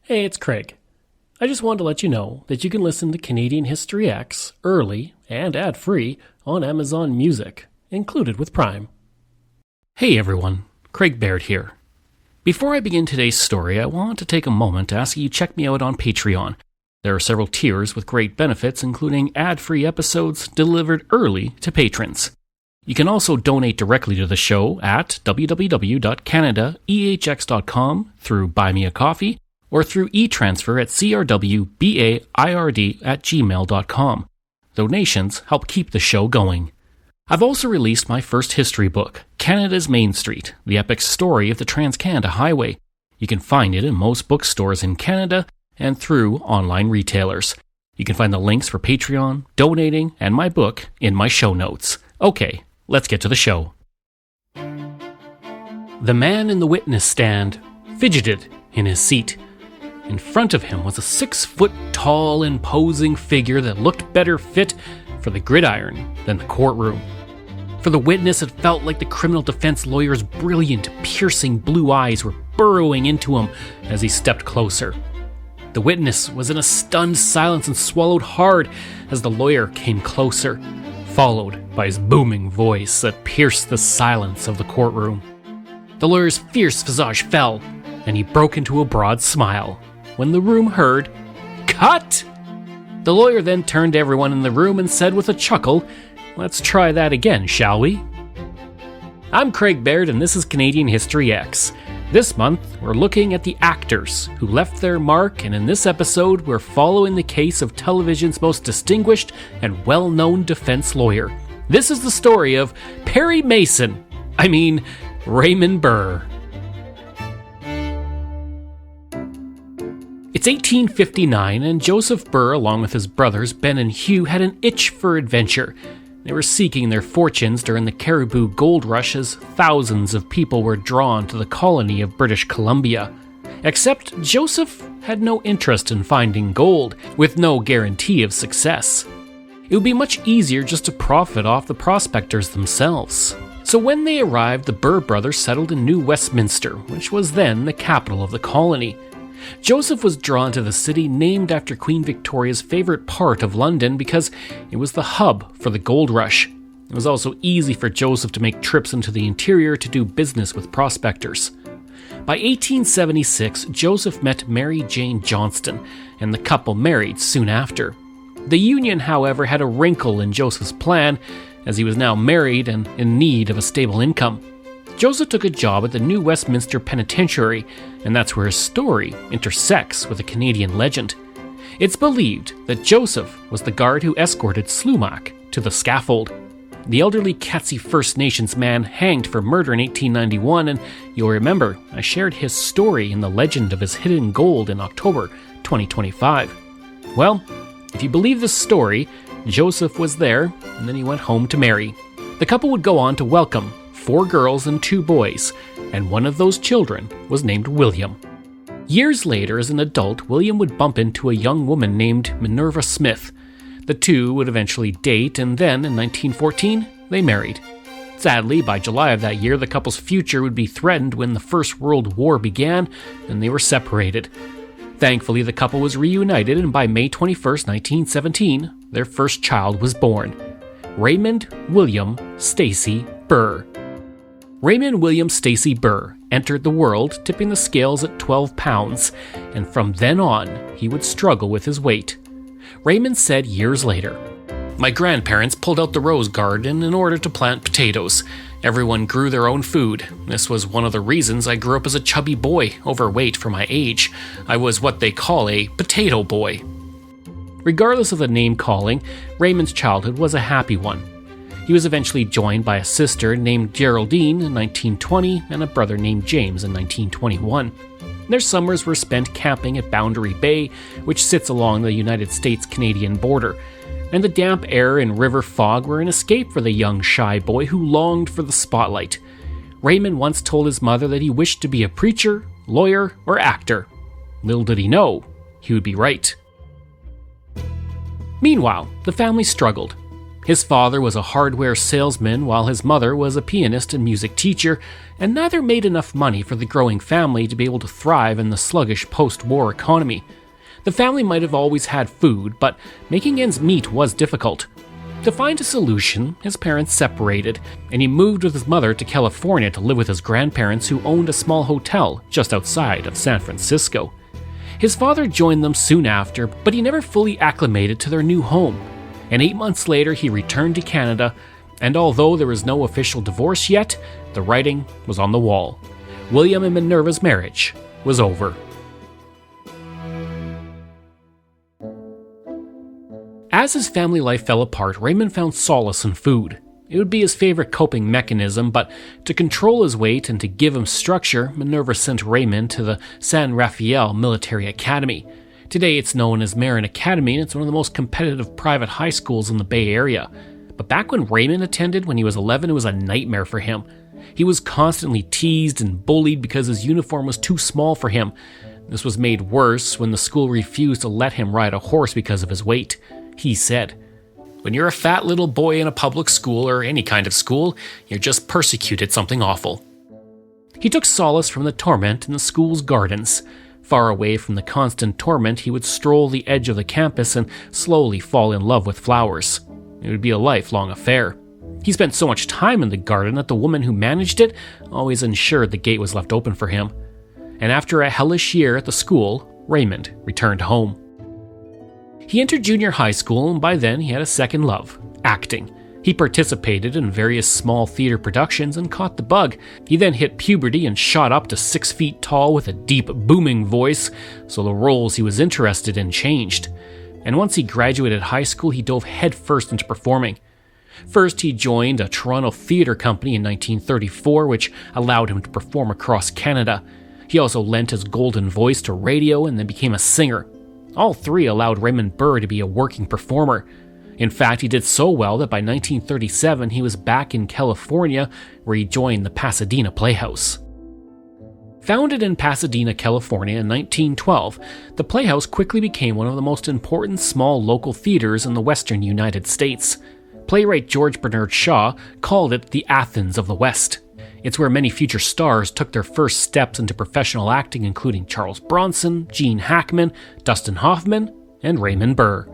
Hey, it's Craig. I just wanted to let you know that you can listen to Canadian History X early and ad-free on Amazon Music, included with Prime. Hey everyone, Craig Baird here. Before I begin today's story, I want to take a moment to ask you to check me out on Patreon. There are several tiers with great benefits, including ad-free episodes delivered early to patrons. You can also donate directly to the show at www.canadaehx.com through Buy Me a Coffee or through e-transfer at crwbaird@gmail.com. Donations help keep the show going. I've also released my first history book, Canada's Main Street, the epic story of the Trans-Canada Highway. You can find it in most bookstores in Canada and through online retailers. You can find the links for Patreon, donating, and my book in my show notes. Okay, let's get to the show. The man in the witness stand fidgeted in his seat. In front of him was a 6-foot-tall, imposing figure that looked better fit for the gridiron than the courtroom. For the witness, it felt like the criminal defense lawyer's brilliant, piercing blue eyes were burrowing into him as he stepped closer. The witness was in a stunned silence and swallowed hard as the lawyer came closer, followed by his booming voice that pierced the silence of the courtroom. The lawyer's fierce visage fell, and he broke into a broad smile when the room heard, "Cut!" The lawyer then turned to everyone in the room and said with a chuckle, "Let's try that again, shall we?" I'm Craig Baird, and this is Canadian History X. This month, we're looking at the actors who left their mark, and in this episode, we're following the case of television's most distinguished and well-known defense lawyer. This is the story of Raymond Burr. It's 1859, and Joseph Burr, along with his brothers Ben and Hugh, had an itch for adventure. They were seeking their fortunes during the Cariboo Gold Rush as thousands of people were drawn to the colony of British Columbia. Except Joseph had no interest in finding gold, with no guarantee of success. It would be much easier just to profit off the prospectors themselves. So when they arrived, the Burr brothers settled in New Westminster, which was then the capital of the colony. Joseph was drawn to the city named after Queen Victoria's favorite part of London because it was the hub for the gold rush. It was also easy for Joseph to make trips into the interior to do business with prospectors. By 1876, Joseph met Mary Jane Johnston, and the couple married soon after. The union, however, had a wrinkle in Joseph's plan, as he was now married and in need of a stable income. Joseph took a job at the New Westminster Penitentiary, and that's where his story intersects with a Canadian legend. It's believed that Joseph was the guard who escorted Slumac to the scaffold. The elderly Katzie First Nations man hanged for murder in 1891, and you'll remember I shared his story in the legend of his hidden gold in October 2025. Well, if you believe this story, Joseph was there, and then he went home to marry. The couple would go on to welcome 4 girls and 2 boys, and one of those children was named William. Years later, as an adult, William would bump into a young woman named Minerva Smith. The two would eventually date, and then, in 1914, they married. Sadly, by July of that year, the couple's future would be threatened when the First World War began, and they were separated. Thankfully, the couple was reunited, and by May 21st, 1917, their first child was born. Raymond William Stacy Burr. Raymond William Stacy Burr entered the world tipping the scales at 12 pounds, and from then on, he would struggle with his weight. Raymond said years later, "My grandparents pulled out the rose garden in order to plant potatoes. Everyone grew their own food. This was one of the reasons I grew up as a chubby boy, overweight for my age. I was what they call a potato boy." Regardless of the name calling, Raymond's childhood was a happy one. He was eventually joined by a sister named Geraldine in 1920 and a brother named James in 1921. Their summers were spent camping at Boundary Bay, which sits along the United States-Canadian border, and the damp air and river fog were an escape for the young shy boy who longed for the spotlight. Raymond once told his mother that he wished to be a preacher, lawyer, or actor. Little did he know, he would be right. Meanwhile, the family struggled. His father was a hardware salesman while his mother was a pianist and music teacher, and neither made enough money for the growing family to be able to thrive in the sluggish post-war economy. The family might have always had food, but making ends meet was difficult. To find a solution, his parents separated, and he moved with his mother to California to live with his grandparents who owned a small hotel just outside of San Francisco. His father joined them soon after, but he never fully acclimated to their new home. And 8 months later, he returned to Canada, and although there was no official divorce yet, the writing was on the wall. William and Minerva's marriage was over. As his family life fell apart, Raymond found solace in food. It would be his favorite coping mechanism, but to control his weight and to give him structure, Minerva sent Raymond to the San Rafael Military Academy. Today it's known as Marin Academy, and it's one of the most competitive private high schools in the Bay Area. But back when Raymond attended when he was 11, it was a nightmare for him. He was constantly teased and bullied because his uniform was too small for him. This was made worse when the school refused to let him ride a horse because of his weight. He said, "When you're a fat little boy in a public school or any kind of school, you're just persecuted something awful." He took solace from the torment in the school's gardens. Far away from the constant torment, he would stroll the edge of the campus and slowly fall in love with flowers. It would be a lifelong affair. He spent so much time in the garden that the woman who managed it always ensured the gate was left open for him. And after a hellish year at the school, Raymond returned home. He entered junior high school, and by then he had a second love, acting. He participated in various small theater productions and caught the bug. He then hit puberty and shot up to 6 feet tall with a deep, booming voice, so the roles he was interested in changed. And once he graduated high school, he dove headfirst into performing. First, he joined a Toronto theater company in 1934, which allowed him to perform across Canada. He also lent his golden voice to radio and then became a singer. All three allowed Raymond Burr to be a working performer. In fact, he did so well that by 1937 he was back in California, where he joined the Pasadena Playhouse. Founded in Pasadena, California in 1912, the Playhouse quickly became one of the most important small local theaters in the western United States. Playwright George Bernard Shaw called it the Athens of the West. It's where many future stars took their first steps into professional acting, including Charles Bronson, Gene Hackman, Dustin Hoffman, and Raymond Burr.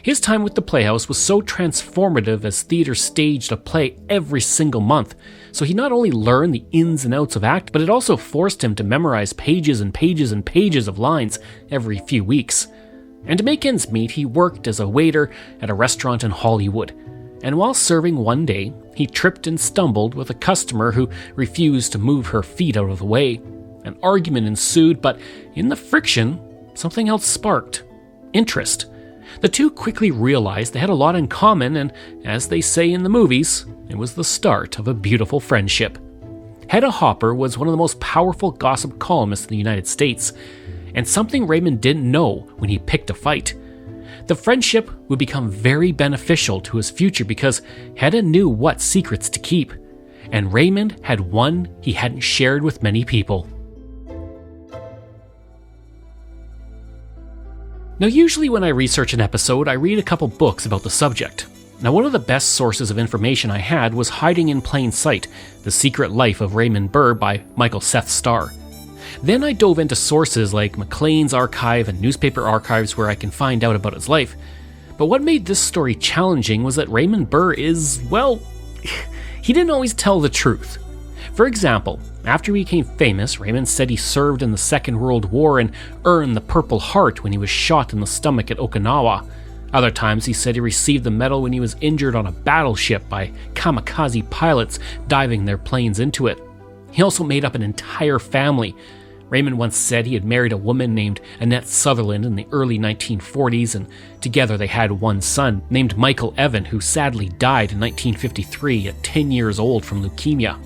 His time with the Playhouse was so transformative as theater staged a play every single month, so he not only learned the ins and outs of act, but it also forced him to memorize pages and pages and pages of lines every few weeks. And to make ends meet, he worked as a waiter at a restaurant in Hollywood. And while serving one day, he tripped and stumbled with a customer who refused to move her feet out of the way. An argument ensued, but in the friction, something else sparked: interest. The two quickly realized they had a lot in common, and as they say in the movies, it was the start of a beautiful friendship. Hedda Hopper was one of the most powerful gossip columnists in the United States, and something Raymond didn't know when he picked a fight. The friendship would become very beneficial to his future because Hedda knew what secrets to keep, and Raymond had one he hadn't shared with many people. Now, usually when I research an episode, I read a couple books about the subject. Now, one of the best sources of information I had was Hiding in Plain Sight: The Secret Life of Raymond Burr by Michael Seth Starr. Then I dove into sources like Maclean's Archive and newspaper archives where I can find out about his life. But what made this story challenging was that Raymond Burr is, well, he didn't always tell the truth. For example, after he became famous, Raymond said he served in the Second World War and earned the Purple Heart when he was shot in the stomach at Okinawa. Other times he said he received the medal when he was injured on a battleship by kamikaze pilots diving their planes into it. He also made up an entire family. Raymond once said he had married a woman named Annette Sutherland in the early 1940s, and together they had one son named Michael Evan, who sadly died in 1953 at 10 years old from leukemia.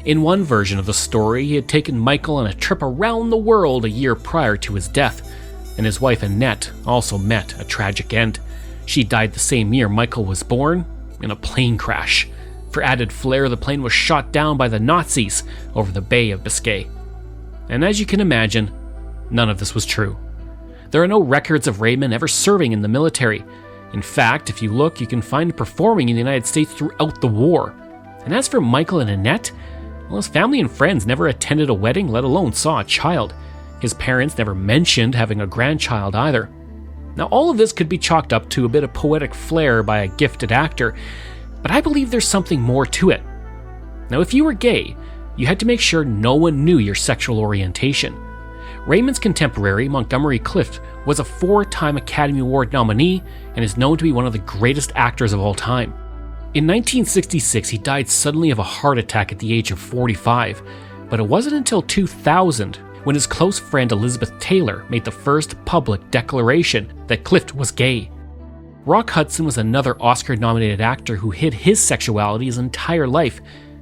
In one version of the story, he had taken Michael on a trip around the world a year prior to his death, and his wife Annette also met a tragic end. She died the same year Michael was born, in a plane crash. For added flair, the plane was shot down by the Nazis over the Bay of Biscay. And as you can imagine, none of this was true. There are no records of Raymond ever serving in the military. In fact, if you look, you can find him performing in the United States throughout the war. And as for Michael and Annette, well, his family and friends never attended a wedding, let alone saw a child. His parents never mentioned having a grandchild either. Now, all of this could be chalked up to a bit of poetic flair by a gifted actor, but I believe there's something more to it. Now, if you were gay, you had to make sure no one knew your sexual orientation. Raymond's contemporary, Montgomery Clift, was a 4-time Academy Award nominee and is known to be one of the greatest actors of all time. In 1966, he died suddenly of a heart attack at the age of 45, but it wasn't until 2000 when his close friend Elizabeth Taylor made the first public declaration that Clift was gay. Rock Hudson was another Oscar-nominated actor who hid his sexuality his entire life.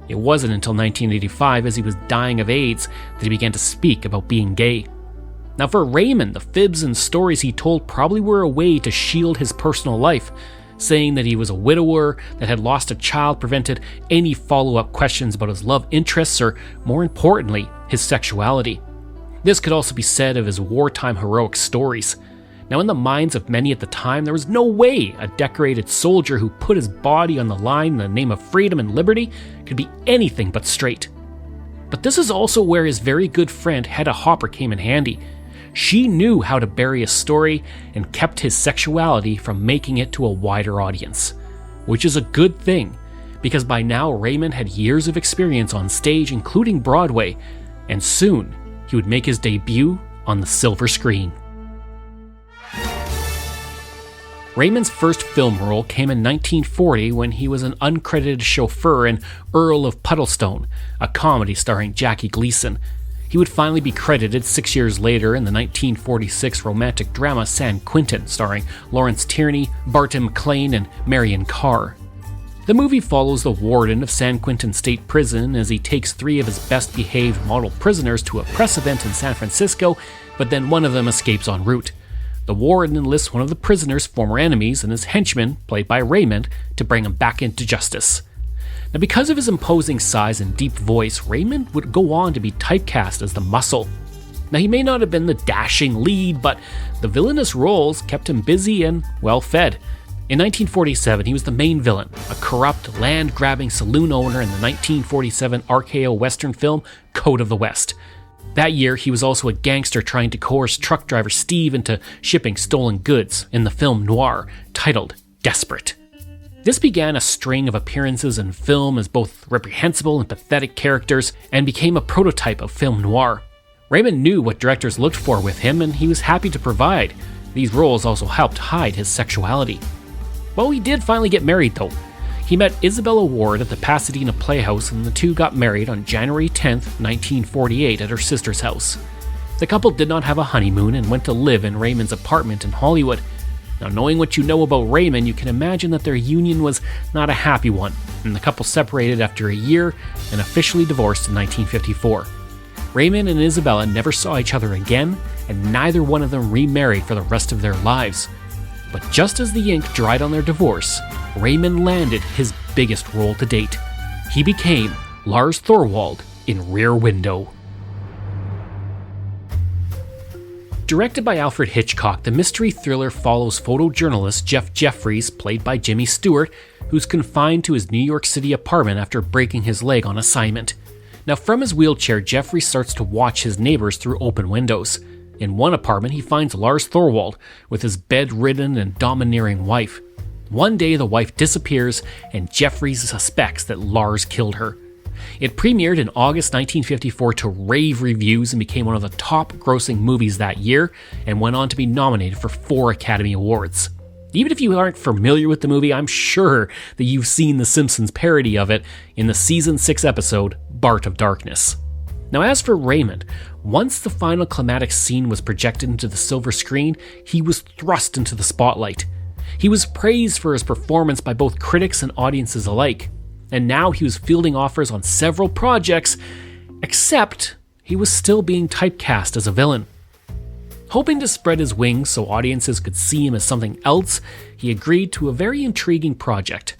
It wasn't until 1985, as he was dying of AIDS, that he began to speak about being gay. Now for Raymond, the fibs and stories he told probably were a way to shield his personal life. Saying that he was a widower, that had lost a child prevented any follow-up questions about his love interests or, more importantly, his sexuality. This could also be said of his wartime heroic stories. Now, in the minds of many at the time, there was no way a decorated soldier who put his body on the line in the name of freedom and liberty could be anything but straight. But this is also where his very good friend Hedda Hopper came in handy. She knew how to bury a story and kept his sexuality from making it to a wider audience. Which is a good thing, because by now Raymond had years of experience on stage, including Broadway, and soon he would make his debut on the silver screen. Raymond's first film role came in 1940 when he was an uncredited chauffeur in Earl of Puddlestone, a comedy starring Jackie Gleason. He would finally be credited 6 years later in the 1946 romantic drama San Quentin, starring Lawrence Tierney, Barton McLean, and Marion Carr. The movie follows the warden of San Quentin State Prison as he takes 3 of his best-behaved model prisoners to a press event in San Francisco, but then one of them escapes en route. The warden enlists one of the prisoner's former enemies and his henchman, played by Raymond, to bring him back into justice. Now, because of his imposing size and deep voice, Raymond would go on to be typecast as the Muscle. Now, he may not have been the dashing lead, but the villainous roles kept him busy and well-fed. In 1947, he was the main villain, a corrupt, land-grabbing saloon owner in the 1947 RKO Western film Code of the West. That year, he was also a gangster trying to coerce truck driver Steve into shipping stolen goods in the film noir titled Desperate. This began a string of appearances in film as both reprehensible and pathetic characters and became a prototype of film noir. Raymond knew what directors looked for with him, and he was happy to provide. These roles also helped hide his sexuality. Well, he did finally get married, though. He met Isabella Ward at the Pasadena Playhouse, and the two got married on January 10th, 1948 at her sister's house. The couple did not have a honeymoon and went to live in Raymond's apartment in Hollywood. Now, knowing what you know about Raymond, you can imagine that their union was not a happy one, and the couple separated after a year and officially divorced in 1954. Raymond and Isabella never saw each other again, and neither one of them remarried for the rest of their lives. But just as the ink dried on their divorce, Raymond landed his biggest role to date. He became Lars Thorwald in Rear Window. Directed by Alfred Hitchcock, the mystery thriller follows photojournalist Jeff Jeffries, played by Jimmy Stewart, who's confined to his New York City apartment after breaking his leg on assignment. Now, from his wheelchair, Jeffries starts to watch his neighbors through open windows. In one apartment, he finds Lars Thorwald with his bedridden and domineering wife. One day, the wife disappears, and Jeffries suspects that Lars killed her. It premiered in August 1954 to rave reviews and became one of the top-grossing movies that year, and went on to be nominated for 4 Academy Awards. Even if you aren't familiar with the movie, I'm sure that you've seen The Simpsons parody of it in the Season 6 episode, Bart of Darkness. Now, as for Raymond, once the final climatic scene was projected into the silver screen, he was thrust into the spotlight. He was praised for his performance by both critics and audiences alike, and now he was fielding offers on several projects, except he was still being typecast as a villain. Hoping to spread his wings so audiences could see him as something else, he agreed to a very intriguing project.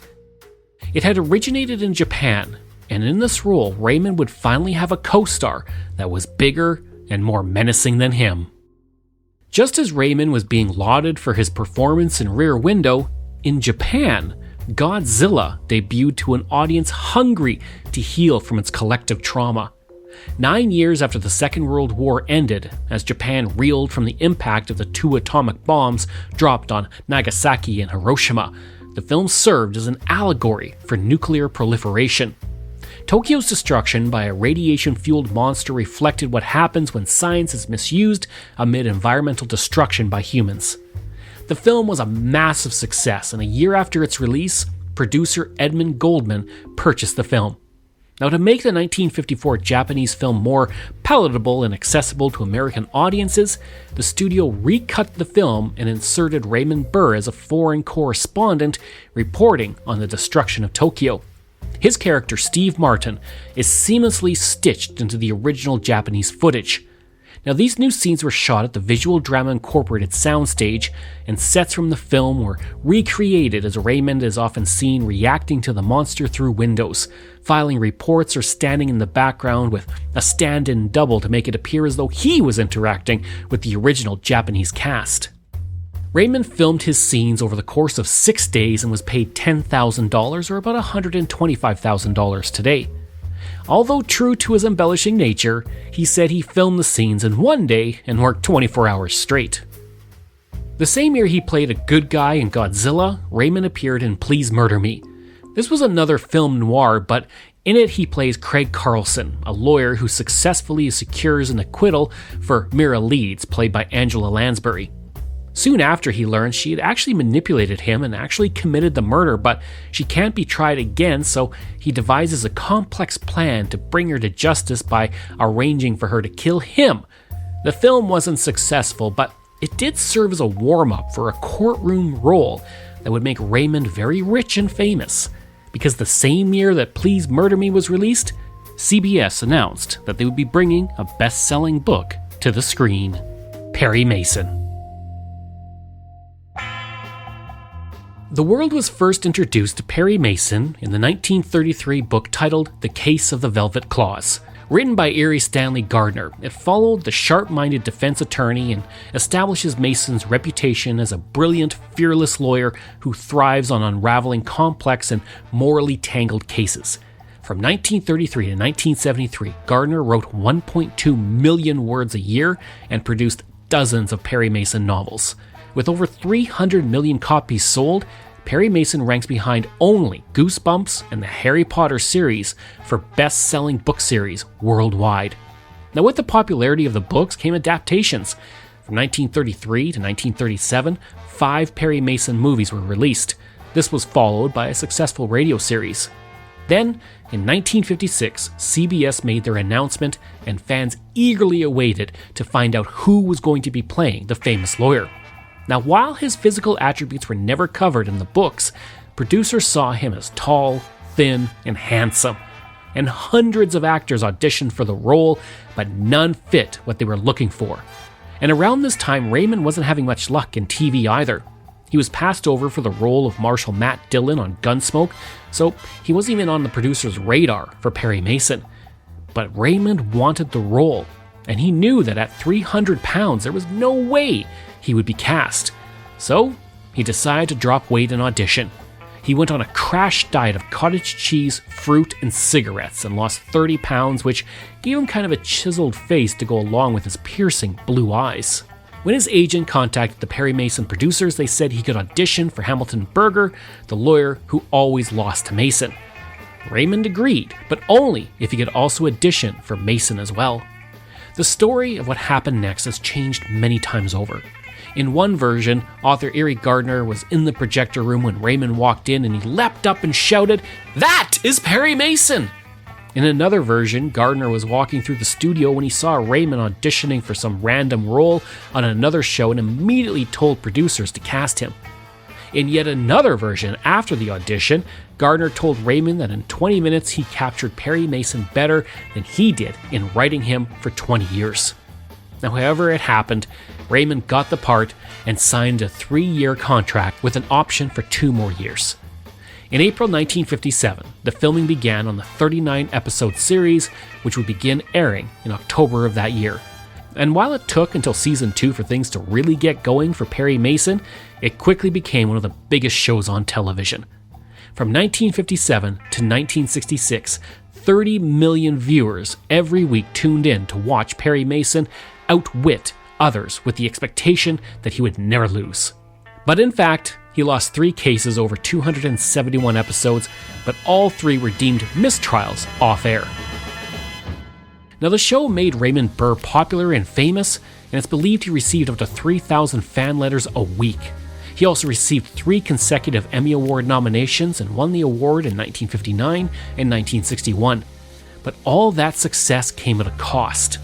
It had originated in Japan, and in this role, Raymond would finally have a co-star that was bigger and more menacing than him. Just as Raymond was being lauded for his performance in Rear Window, in Japan, Godzilla debuted to an audience hungry to heal from its collective trauma. 9 years after the Second World War ended, as Japan reeled from the impact of the 2 atomic bombs dropped on Nagasaki and Hiroshima, the film served as an allegory for nuclear proliferation. Tokyo's destruction by a radiation-fueled monster reflected what happens when science is misused amid environmental destruction by humans. The film was a massive success, and a year after its release, producer Edmund Goldman purchased the film. Now, to make the 1954 Japanese film more palatable and accessible to American audiences, the studio recut the film and inserted Raymond Burr as a foreign correspondent reporting on the destruction of Tokyo. His character, Steve Martin, is seamlessly stitched into the original Japanese footage. Now, these new scenes were shot at the Visual Drama Incorporated soundstage, and sets from the film were recreated as Raymond is often seen reacting to the monster through windows, filing reports or standing in the background with a stand-in double to make it appear as though he was interacting with the original Japanese cast. Raymond filmed his scenes over the course of 6 days and was paid $10,000, or about $125,000 today. Although true to his embellishing nature, he said he filmed the scenes in 1 day and worked 24 hours straight. The same year he played a good guy in Godzilla, Raymond appeared in Please Murder Me. This was another film noir, but in it he plays Craig Carlson, a lawyer who successfully secures an acquittal for Mira Leeds, played by Angela Lansbury. Soon after, he learns she had actually manipulated him and actually committed the murder, but she can't be tried again, so he devises a complex plan to bring her to justice by arranging for her to kill him. The film wasn't successful, but it did serve as a warm-up for a courtroom role that would make Raymond very rich and famous, because the same year that Please Murder Me was released, CBS announced that they would be bringing a best-selling book to the screen, Perry Mason. The world was first introduced to Perry Mason in the 1933 book titled The Case of the Velvet Claws. Written by Erie Stanley Gardner, it followed the sharp-minded defense attorney and establishes Mason's reputation as a brilliant, fearless lawyer who thrives on unraveling complex and morally tangled cases. From 1933 to 1973, Gardner wrote 1.2 million words a year and produced dozens of Perry Mason novels. With over 300 million copies sold, Perry Mason ranks behind only Goosebumps and the Harry Potter series for best-selling book series worldwide. Now, with the popularity of the books came adaptations. From 1933 to 1937, 5 Perry Mason movies were released. This was followed by a successful radio series. Then, in 1956, CBS made their announcement, and fans eagerly awaited to find out who was going to be playing the famous lawyer. Now, while his physical attributes were never covered in the books, producers saw him as tall, thin, and handsome. And hundreds of actors auditioned for the role, but none fit what they were looking for. And around this time, Raymond wasn't having much luck in TV either. He was passed over for the role of Marshal Matt Dillon on Gunsmoke, so he wasn't even on the producer's radar for Perry Mason. But Raymond wanted the role, and he knew that at 300 pounds there was no way he would be cast. So he decided to drop weight and audition. He went on a crash diet of cottage cheese, fruit, and cigarettes and lost 30 pounds, which gave him kind of a chiseled face to go along with his piercing blue eyes. When his agent contacted the Perry Mason producers, they said he could audition for Hamilton Berger, the lawyer who always lost to Mason. Raymond agreed, but only if he could also audition for Mason as well. The story of what happened next has changed many times over. In one version, author Erie Gardner was in the projector room when Raymond walked in and he leapt up and shouted, "That is Perry Mason!" In another version, Gardner was walking through the studio when he saw Raymond auditioning for some random role on another show and immediately told producers to cast him. In yet another version, after the audition, Gardner told Raymond that in 20 minutes he captured Perry Mason better than he did in writing him for 20 years. Now, however it happened, Raymond got the part and signed a 3-year contract with an option for 2 more years. In April 1957, the filming began on the 39-episode series, which would begin airing in October of that year. And while it took until season 2 for things to really get going for Perry Mason, it quickly became one of the biggest shows on television. From 1957 to 1966, 30 million viewers every week tuned in to watch Perry Mason outwit others with the expectation that he would never lose. But in fact, he lost 3 cases over 271 episodes, but all 3 were deemed mistrials off-air. Now, the show made Raymond Burr popular and famous, and it's believed he received up to 3,000 fan letters a week. He also received 3 consecutive Emmy Award nominations and won the award in 1959 and 1961. But all that success came at a cost.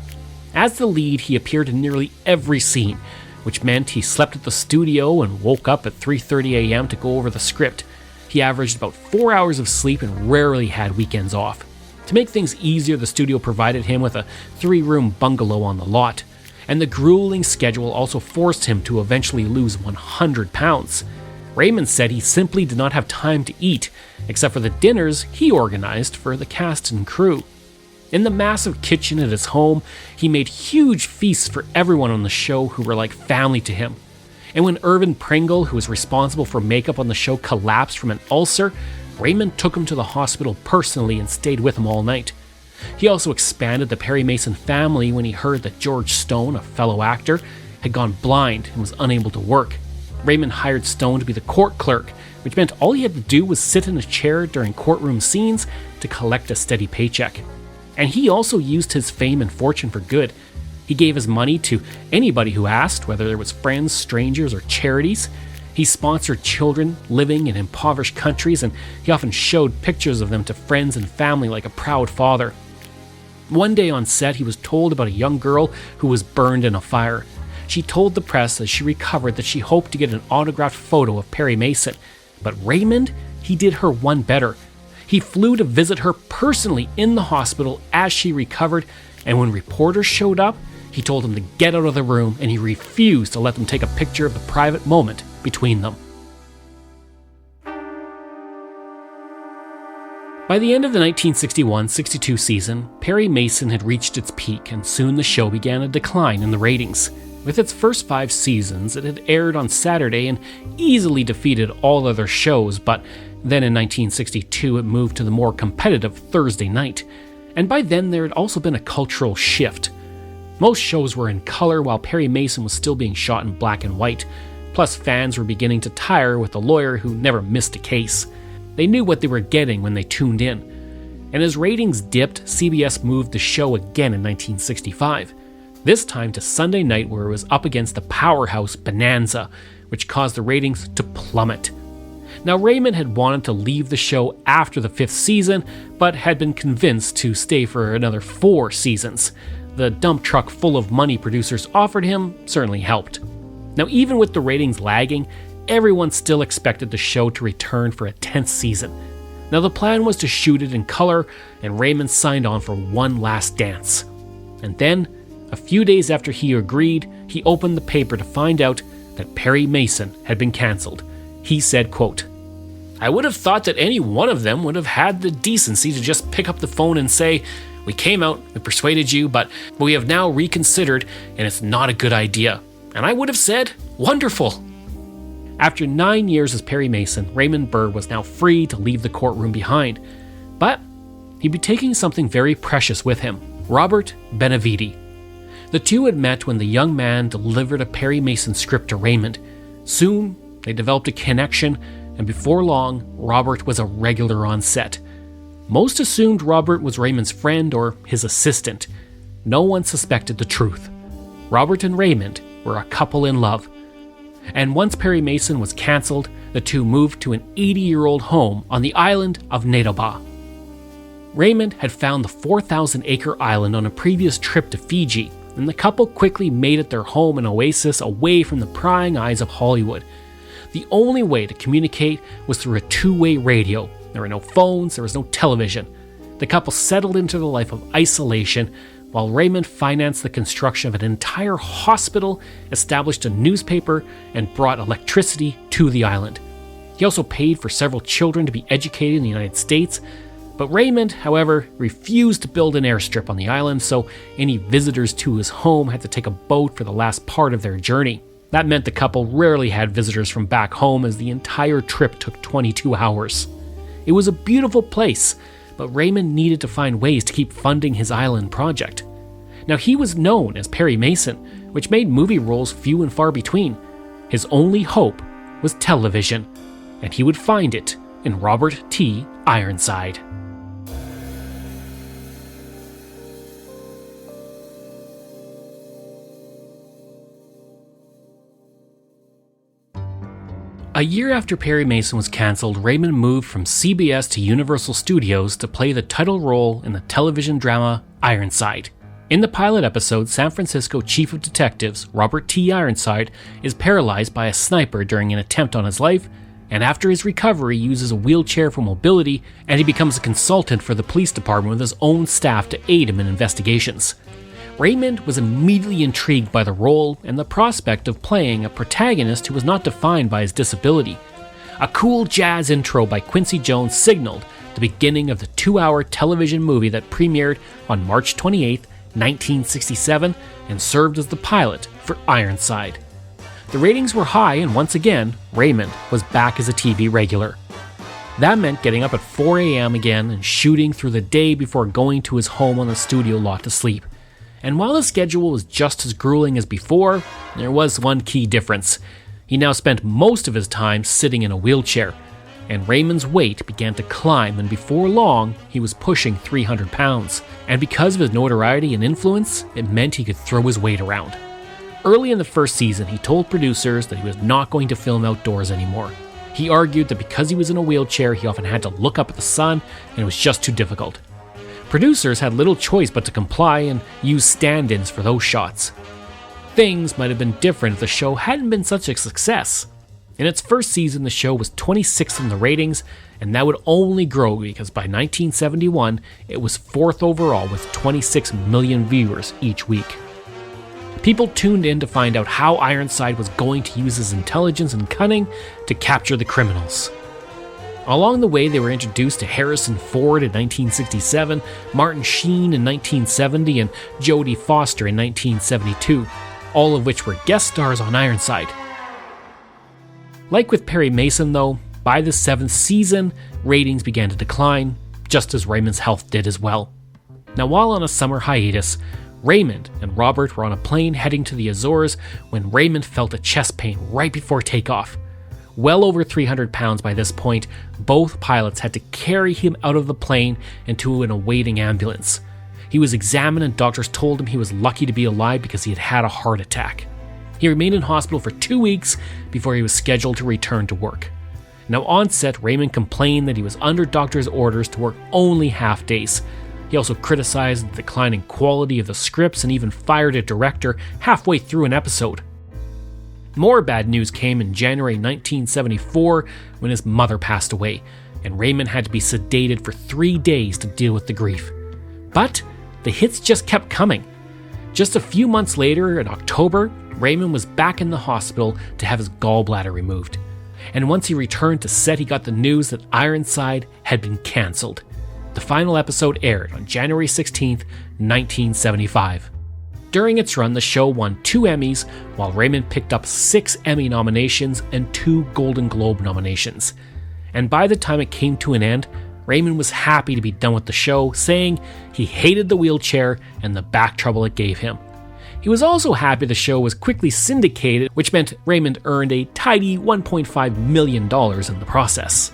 As the lead, he appeared in nearly every scene, which meant he slept at the studio and woke up at 3:30 a.m. to go over the script. He averaged about 4 hours of sleep and rarely had weekends off. To make things easier, the studio provided him with a 3-room bungalow on the lot, and the grueling schedule also forced him to eventually lose 100 pounds. Raymond said he simply did not have time to eat, except for the dinners he organized for the cast and crew. In the massive kitchen at his home, he made huge feasts for everyone on the show who were like family to him. And when Irvin Pringle, who was responsible for makeup on the show, collapsed from an ulcer, Raymond took him to the hospital personally and stayed with him all night. He also expanded the Perry Mason family when he heard that George Stone, a fellow actor, had gone blind and was unable to work. Raymond hired Stone to be the court clerk, which meant all he had to do was sit in a chair during courtroom scenes to collect a steady paycheck. And he also used his fame and fortune for good. He gave his money to anybody who asked, whether it was friends, strangers, or charities. He sponsored children living in impoverished countries, and he often showed pictures of them to friends and family like a proud father. One day on set, he was told about a young girl who was burned in a fire. She told the press as she recovered that she hoped to get an autographed photo of Perry Mason. But Raymond, he did her one better. He flew to visit her personally in the hospital as she recovered, and when reporters showed up, he told them to get out of the room, and he refused to let them take a picture of the private moment between them. By the end of the 1961-62 season, Perry Mason had reached its peak, and soon the show began a decline in the ratings. With its first 5 seasons, it had aired on Saturday and easily defeated all other shows, but then in 1962 it moved to the more competitive Thursday night. And by then there had also been a cultural shift. Most shows were in color while Perry Mason was still being shot in black and white. Plus, fans were beginning to tire with the lawyer who never missed a case. They knew what they were getting when they tuned in. And as ratings dipped, CBS moved the show again in 1965. This time to Sunday night, where it was up against the powerhouse Bonanza, which caused the ratings to plummet. Now, Raymond had wanted to leave the show after the 5th season, but had been convinced to stay for another 4 seasons. The dump truck full of money producers offered him certainly helped. Now, even with the ratings lagging, everyone still expected the show to return for a 10th season. Now, the plan was to shoot it in color, and Raymond signed on for one last dance. And then, a few days after he agreed, he opened the paper to find out that Perry Mason had been cancelled. He said, quote, "I would have thought that any one of them would have had the decency to just pick up the phone and say, 'We came out, we persuaded you, but we have now reconsidered, and it's not a good idea.' And I would have said, 'Wonderful.'" After 9 years as Perry Mason, Raymond Burr was now free to leave the courtroom behind. But he'd be taking something very precious with him, Robert Benavides. The two had met when the young man delivered a Perry Mason script to Raymond. Soon, they developed a connection, and before long, Robert was a regular on set. Most assumed Robert was Raymond's friend or his assistant. No one suspected the truth. Robert and Raymond were a couple in love. And once Perry Mason was cancelled, the two moved to an 80-year-old home on the island of Nadoba. Raymond had found the 4,000-acre island on a previous trip to Fiji, and the couple quickly made it their home and oasis away from the prying eyes of Hollywood. The only way to communicate was through a 2-way radio. There were no phones, there was no television. The couple settled into the life of isolation, while Raymond financed the construction of an entire hospital, established a newspaper, and brought electricity to the island. He also paid for several children to be educated in the United States, But Raymond, however, refused to build an airstrip on the island, so any visitors to his home had to take a boat for the last part of their journey. That meant the couple rarely had visitors from back home, as the entire trip took 22 hours. It was a beautiful place, but Raymond needed to find ways to keep funding his island project. Now, he was known as Perry Mason, which made movie roles few and far between. His only hope was television, and he would find it in Robert T. Ironside. A year after Perry Mason was cancelled, Raymond moved from CBS to Universal Studios to play the title role in the television drama Ironside. In the pilot episode, San Francisco Chief of Detectives Robert T. Ironside is paralyzed by a sniper during an attempt on his life, and after his recovery uses a wheelchair for mobility, and he becomes a consultant for the police department with his own staff to aid him in investigations. Raymond was immediately intrigued by the role and the prospect of playing a protagonist who was not defined by his disability. A cool jazz intro by Quincy Jones signaled the beginning of the 2-hour television movie that premiered on March 28, 1967, and served as the pilot for Ironside. The ratings were high, and once again, Raymond was back as a TV regular. That meant getting up at 4 a.m. again and shooting through the day before going to his home on the studio lot to sleep. And while the schedule was just as grueling as before, there was one key difference. He now spent most of his time sitting in a wheelchair, and Raymond's weight began to climb, and before long, he was pushing 300 pounds. And because of his notoriety and influence, it meant he could throw his weight around. Early in the first season, he told producers that he was not going to film outdoors anymore. He argued that because he was in a wheelchair, he often had to look up at the sun, and it was just too difficult. Producers had little choice but to comply and use stand-ins for those shots. Things might have been different if the show hadn't been such a success. In its first season, the show was 26th in the ratings, and that would only grow because by 1971, it was 4th overall with 26 million viewers each week. People tuned in to find out how Ironside was going to use his intelligence and cunning to capture the criminals. Along the way, they were introduced to Harrison Ford in 1967, Martin Sheen in 1970, and Jodie Foster in 1972, all of which were guest stars on Ironside. Like with Perry Mason, though, by the 7th season, ratings began to decline, just as Raymond's health did as well. Now, while on a summer hiatus, Raymond and Robert were on a plane heading to the Azores when Raymond felt a chest pain right before takeoff. Well over 300 pounds by this point, both pilots had to carry him out of the plane and to an awaiting ambulance. He was examined, and doctors told him he was lucky to be alive because he had had a heart attack. He remained in hospital for 2 weeks before he was scheduled to return to work. Now on set, Raymond complained that he was under doctor's orders to work only half days. He also criticized the declining quality of the scripts and even fired a director halfway through an episode. More bad news came in January 1974 when his mother passed away, and Raymond had to be sedated for 3 days to deal with the grief. But the hits just kept coming. Just a few months later, in October, Raymond was back in the hospital to have his gallbladder removed. And once he returned to set, he got the news that Ironside had been cancelled. The final episode aired on January 16, 1975. During its run, the show won 2 Emmys, while Raymond picked up 6 Emmy nominations and 2 Golden Globe nominations. And by the time it came to an end, Raymond was happy to be done with the show, saying he hated the wheelchair and the back trouble it gave him. He was also happy the show was quickly syndicated, which meant Raymond earned a tidy $1.5 million in the process.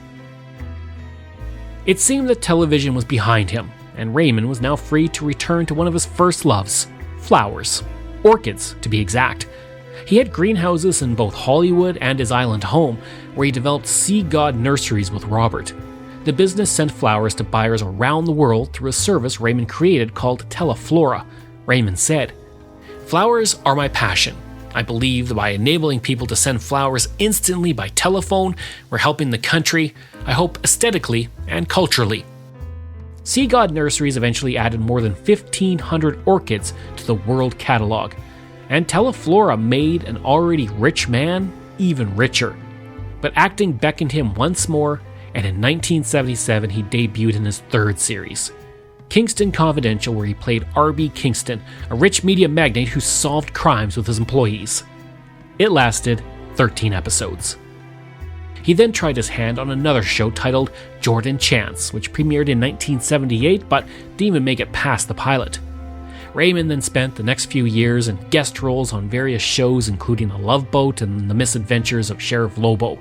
It seemed that television was behind him, and Raymond was now free to return to one of his first loves: flowers. Orchids, to be exact. He had greenhouses in both Hollywood and his island home, where he developed Sea God nurseries with Robert. The business sent flowers to buyers around the world through a service Raymond created called Teleflora. Raymond said, "Flowers are my passion. I believe that by enabling people to send flowers instantly by telephone, we're helping the country, I hope aesthetically and culturally." Sea God Nurseries eventually added more than 1,500 orchids to the world catalog, and Teleflora made an already rich man even richer. But acting beckoned him once more, and in 1977 he debuted in his third series, Kingston Confidential, where he played R.B. Kingston, a rich media magnate who solved crimes with his employees. It lasted 13 episodes. He then tried his hand on another show titled Jordan Chance, which premiered in 1978 but didn't even make it past the pilot. Raymond then spent the next few years in guest roles on various shows including The Love Boat and The Misadventures of Sheriff Lobo.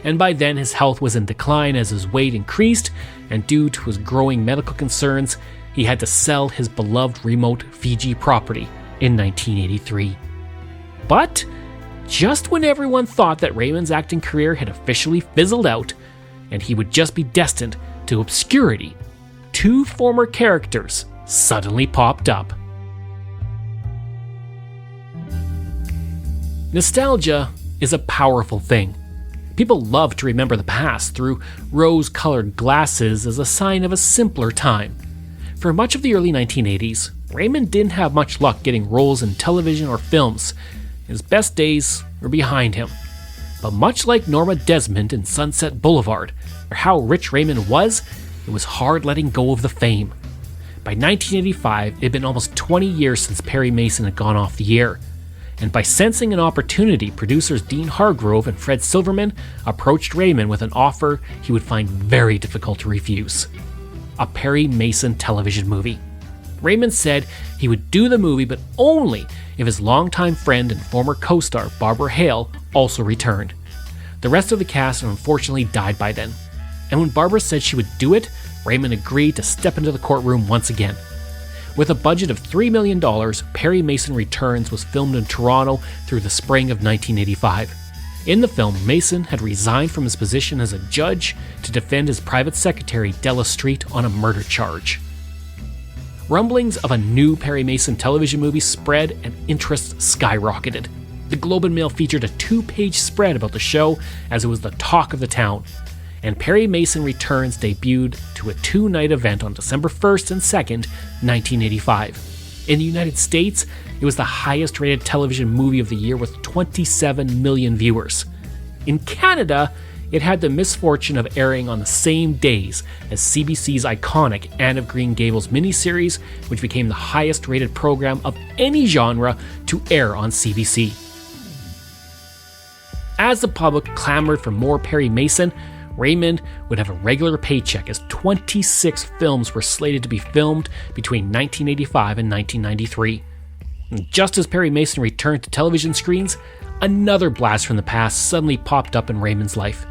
And by then his health was in decline as his weight increased, and due to his growing medical concerns, he had to sell his beloved remote Fiji property in 1983. But just when everyone thought that Raymond's acting career had officially fizzled out, and he would just be destined to obscurity, two former characters suddenly popped up. Nostalgia is a powerful thing. People love to remember the past through rose-colored glasses as a sign of a simpler time. For much of the early 1980s, Raymond didn't have much luck getting roles in television or films. His best days were behind him. But much like Norma Desmond in Sunset Boulevard, or how rich Raymond was, it was hard letting go of the fame. By 1985, it had been almost 20 years since Perry Mason had gone off the air. And by sensing an opportunity, producers Dean Hargrove and Fred Silverman approached Raymond with an offer he would find very difficult to refuse: a Perry Mason television movie. Raymond said he would do the movie, but only if his longtime friend and former co-star Barbara Hale also returned. The rest of the cast unfortunately died by then, and when Barbara said she would do it, Raymond agreed to step into the courtroom once again. With a budget of $3 million, Perry Mason Returns was filmed in Toronto through the spring of 1985. In the film, Mason had resigned from his position as a judge to defend his private secretary, Della Street, on a murder charge. Rumblings of a new Perry Mason television movie spread and interest skyrocketed. The Globe and Mail featured a 2-page spread about the show as it was the talk of the town. And Perry Mason Returns debuted to a 2-night event on December 1st and 2nd, 1985. In the United States, it was the highest rated television movie of the year with 27 million viewers. In Canada, it had the misfortune of airing on the same days as CBC's iconic Anne of Green Gables miniseries, which became the highest rated program of any genre to air on CBC. As the public clamored for more Perry Mason, Raymond would have a regular paycheck as 26 films were slated to be filmed between 1985 and 1993. And just as Perry Mason returned to television screens, another blast from the past suddenly popped up in Raymond's life.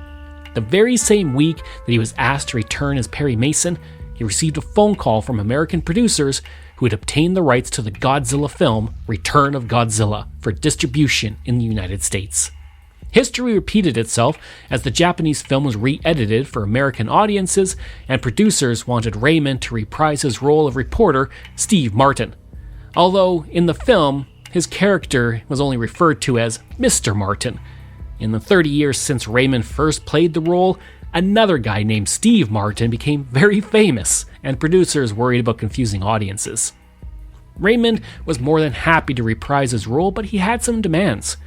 The very same week that he was asked to return as Perry Mason, he received a phone call from American producers who had obtained the rights to the Godzilla film Return of Godzilla for distribution in the United States. History repeated itself as the Japanese film was re-edited for American audiences, and producers wanted Raymond to reprise his role of reporter Steve Martin. Although, in the film, his character was only referred to as Mr. Martin. In the 30 years since Raymond first played the role, another guy named Steve Martin became very famous, and producers worried about confusing audiences. Raymond was more than happy to reprise his role, but he had some demands.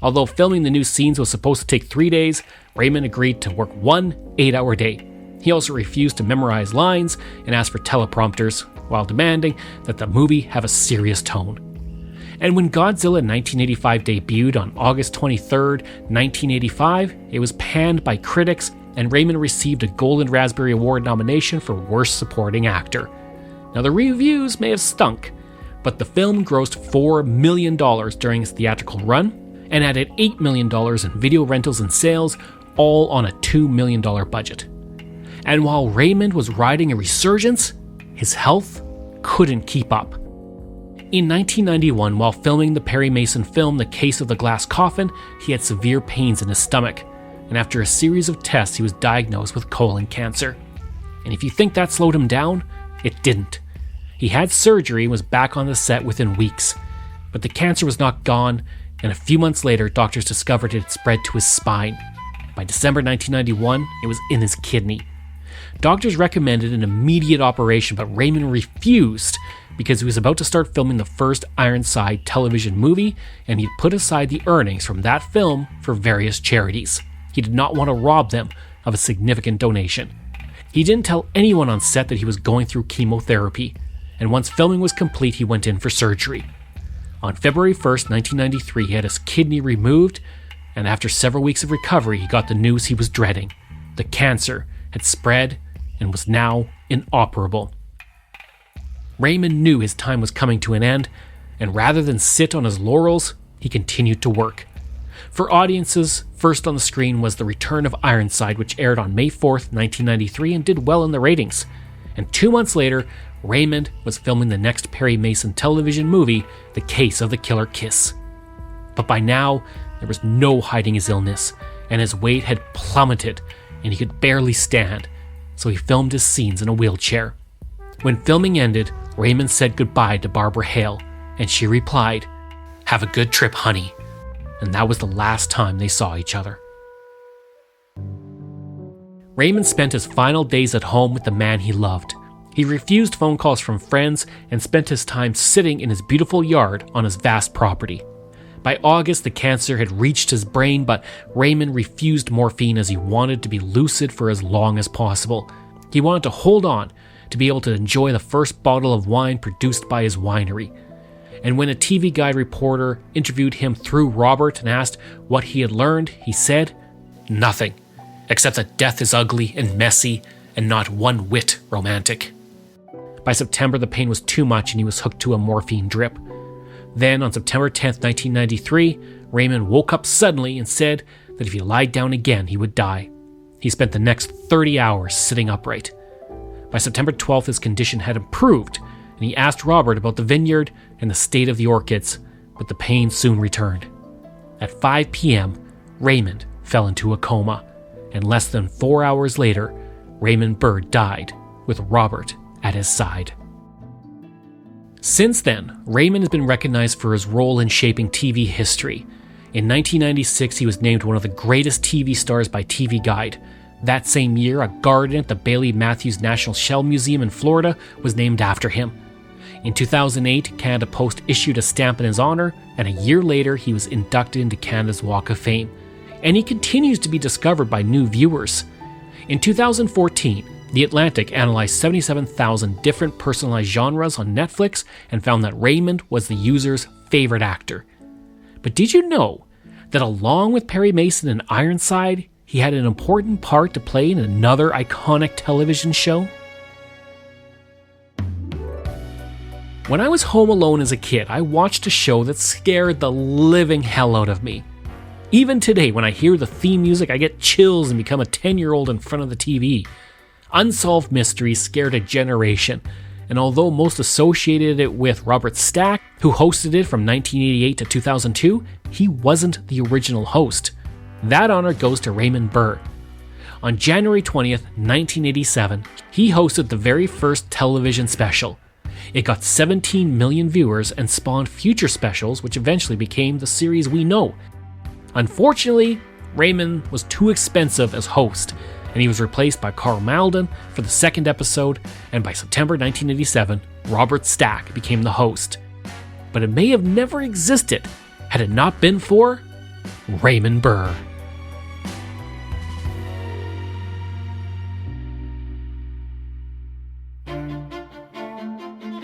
Although filming the new scenes was supposed to take 3 days, Raymond agreed to work one 8-hour day. He also refused to memorize lines and asked for teleprompters, while demanding that the movie have a serious tone. And when Godzilla 1985 debuted on August 23, 1985, it was panned by critics, and Raymond received a Golden Raspberry Award nomination for Worst Supporting Actor. Now, the reviews may have stunk, but the film grossed $4 million during its theatrical run, and added $8 million in video rentals and sales, all on a $2 million budget. And while Raymond was riding a resurgence, his health couldn't keep up. In 1991, while filming the Perry Mason film The Case of the Glass Coffin, he had severe pains in his stomach, and after a series of tests, he was diagnosed with colon cancer. And if you think that slowed him down, it didn't. He had surgery and was back on the set within weeks, but the cancer was not gone, and a few months later, doctors discovered it had spread to his spine. By December 1991, it was in his kidney. Doctors recommended an immediate operation, but Raymond refused because he was about to start filming the first Ironside television movie, and he'd put aside the earnings from that film for various charities. He did not want to rob them of a significant donation. He didn't tell anyone on set that he was going through chemotherapy, and once filming was complete, he went in for surgery. On February 1st, 1993, he had his kidney removed, and after several weeks of recovery, he got the news he was dreading. The cancer had spread and was now inoperable. Raymond knew his time was coming to an end, and rather than sit on his laurels, he continued to work. For audiences, first on the screen was the return of Ironside, which aired on May 4th, 1993 and did well in the ratings. And 2 months later, Raymond was filming the next Perry Mason television movie, The Case of the Killer Kiss. But by now, there was no hiding his illness, and his weight had plummeted, and he could barely stand, so he filmed his scenes in a wheelchair. When filming ended, Raymond said goodbye to Barbara Hale, and she replied, "Have a good trip, honey." And that was the last time they saw each other. Raymond spent his final days at home with the man he loved. He refused phone calls from friends and spent his time sitting in his beautiful yard on his vast property. By August, the cancer had reached his brain, but Raymond refused morphine as he wanted to be lucid for as long as possible. He wanted to hold on to be able to enjoy the first bottle of wine produced by his winery. And when a TV Guide reporter interviewed him through Robert and asked what he had learned, he said, "Nothing, except that death is ugly and messy and not one whit romantic." By September, the pain was too much and he was hooked to a morphine drip. Then, on September 10th, 1993, Raymond woke up suddenly and said that if he lied down again, he would die. He spent the next 30 hours sitting upright. By September 12th, his condition had improved, and he asked Robert about the vineyard and the state of the orchids, but the pain soon returned. At 5 p.m., Raymond fell into a coma, and less than 4 hours later, Raymond Burr died with Robert at his side. Since then, Raymond has been recognized for his role in shaping TV history. In 1996, he was named one of the greatest TV stars by TV Guide. That same year, a garden at the Bailey Matthews National Shell Museum in Florida was named after him. In 2008, Canada Post issued a stamp in his honor, and a year later, he was inducted into Canada's Walk of Fame. And he continues to be discovered by new viewers. In 2014, The Atlantic analyzed 77,000 different personalized genres on Netflix and found that Raymond was the user's favorite actor. But did you know that along with Perry Mason and Ironside, he had an important part to play in another iconic television show? When I was home alone as a kid, I watched a show that scared the living hell out of me. Even today, when I hear the theme music, I get chills and become a 10-year-old in front of the TV. Unsolved Mysteries scared a generation, and although most associated it with Robert Stack, who hosted it from 1988 to 2002, he wasn't the original host. That honor goes to Raymond Burr. On January 20th, 1987, he hosted the very first television special. It got 17 million viewers and spawned future specials, which eventually became the series we know. Unfortunately, Raymond was too expensive as host, and he was replaced by Carl Malden for the second episode, and by September 1987, Robert Stack became the host. But it may have never existed had it not been for Raymond Burr.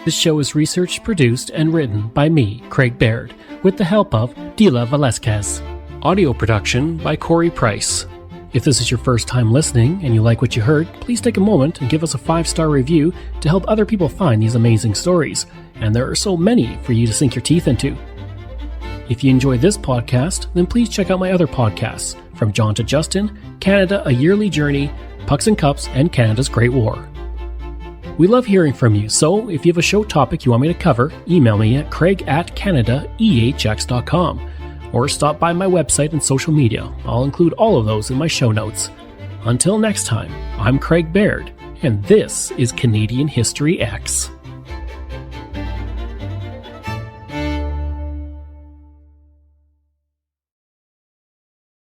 This show is researched, produced, and written by me, Craig Baird, with the help of Dila Velasquez. Audio production by Corey Price. If this is your first time listening and you like what you heard, please take a moment and give us a 5-star review to help other people find these amazing stories. And there are so many for you to sink your teeth into. If you enjoy this podcast, then please check out my other podcasts, From John to Justin, Canada, A Yearly Journey, Pucks and Cups, and Canada's Great War. We love hearing from you, so if you have a show topic you want me to cover, email me at craig@canadaehx.com or stop by my website and social media. I'll include all of those in my show notes. Until next time, I'm Craig Baird, and this is Canadian History X.